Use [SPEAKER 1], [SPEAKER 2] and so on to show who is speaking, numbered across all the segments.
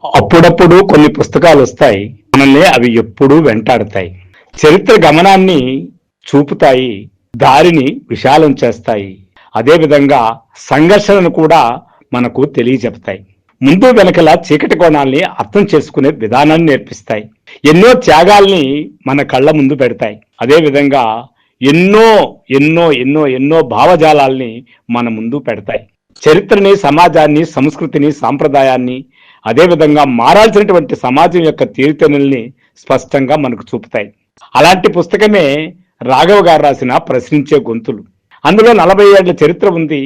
[SPEAKER 1] అప్పుడప్పుడు కొన్ని పుస్తకాలు వస్తాయి, మనల్ని అవి ఎప్పుడూ వెంటాడతాయి. చరిత్ర గమనాన్ని చూపుతాయి, దారిని విశాలం చేస్తాయి. అదేవిధంగా సంఘర్షణను కూడా మనకు తెలియజెప్తాయి. ముందు వెనకల చీకటి కోణాల్ని అర్థం చేసుకునే విధానాన్ని నేర్పిస్తాయి. ఎన్నో త్యాగాల్ని మన కళ్ళ ముందు పెడతాయి. అదేవిధంగా ఎన్నో ఎన్నో ఎన్నో ఎన్నో భావజాలాల్ని మన ముందు పెడతాయి. చరిత్రని, సమాజాన్ని, సంస్కృతిని, సాంప్రదాయాన్ని, అదేవిధంగా మారాల్సినటువంటి సమాజం యొక్క తీరుతెన్నుల్ని స్పష్టంగా మనకు చూపుతాయి. అలాంటి పుస్తకమే రాఘవ గారు రాసిన ప్రశ్నించే గొంతులు. అందులో 40 ఏళ్ల చరిత్ర ఉంది,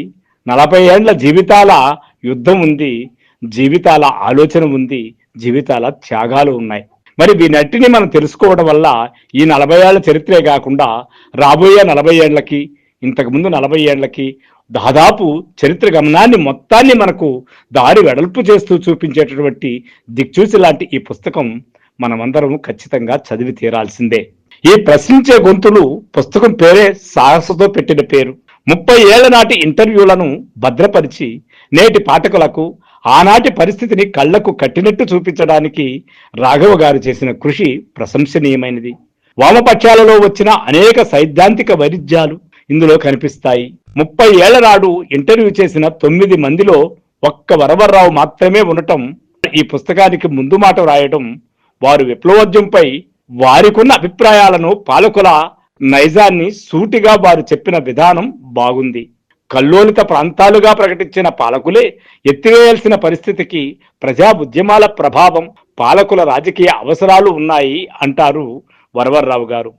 [SPEAKER 1] 40 ఏళ్ల జీవితాల యుద్ధం ఉంది, జీవితాల ఆలోచన ఉంది, జీవితాల త్యాగాలు ఉన్నాయి. మరి వీనట్టిని మనం తెలుసుకోవడం వల్ల ఈ 40 ఏళ్ల చరిత్రే కాకుండా రాబోయే 40 ఏళ్లకి, ఇంతకుముందు 40 ఏళ్లకి దాదాపు చరిత్ర గమనాన్ని మొత్తాన్ని మనకు దారి వెడల్పు చేస్తూ చూపించేటటువంటి దిక్చూసి లాంటి ఈ పుస్తకం మనమందరం ఖచ్చితంగా చదివి తీరాల్సిందే. ఈ ప్రశ్నించే గొంతులు పుస్తకం పేరే సాహసతో పెట్టిన పేరు. 30 ఏళ్ల నాటి ఇంటర్వ్యూలను భద్రపరిచి నేటి పాఠకులకు ఆనాటి పరిస్థితిని కళ్లకు కట్టినట్టు చూపించడానికి రాఘవ గారు చేసిన కృషి ప్రశంసనీయమైనది. వామపక్షాలలో వచ్చిన అనేక సైద్ధాంతిక వైరుధ్యాలు ఇందులో కనిపిస్తాయి. 30 ఏళ్ల నాడు ఇంటర్వ్యూ చేసిన 9 మందిలో ఒక్క వరవర్రావు మాత్రమే ఉండటం, ఈ పుస్తకానికి ముందు మాట రాయడం, వారు విప్లవోద్యమంపై వారికున్న అభిప్రాయాలను, పాలకుల నైజాన్ని సూటిగా వారు చెప్పిన విధానం బాగుంది. కల్లోలిత ప్రాంతాలుగా ప్రకటించిన పాలకులే ఎత్తివేయాల్సిన పరిస్థితికి ప్రజా ఉద్యమాల ప్రభావం, పాలకుల రాజకీయ అవసరాలు ఉన్నాయి అంటారు వరవర్రావు గారు.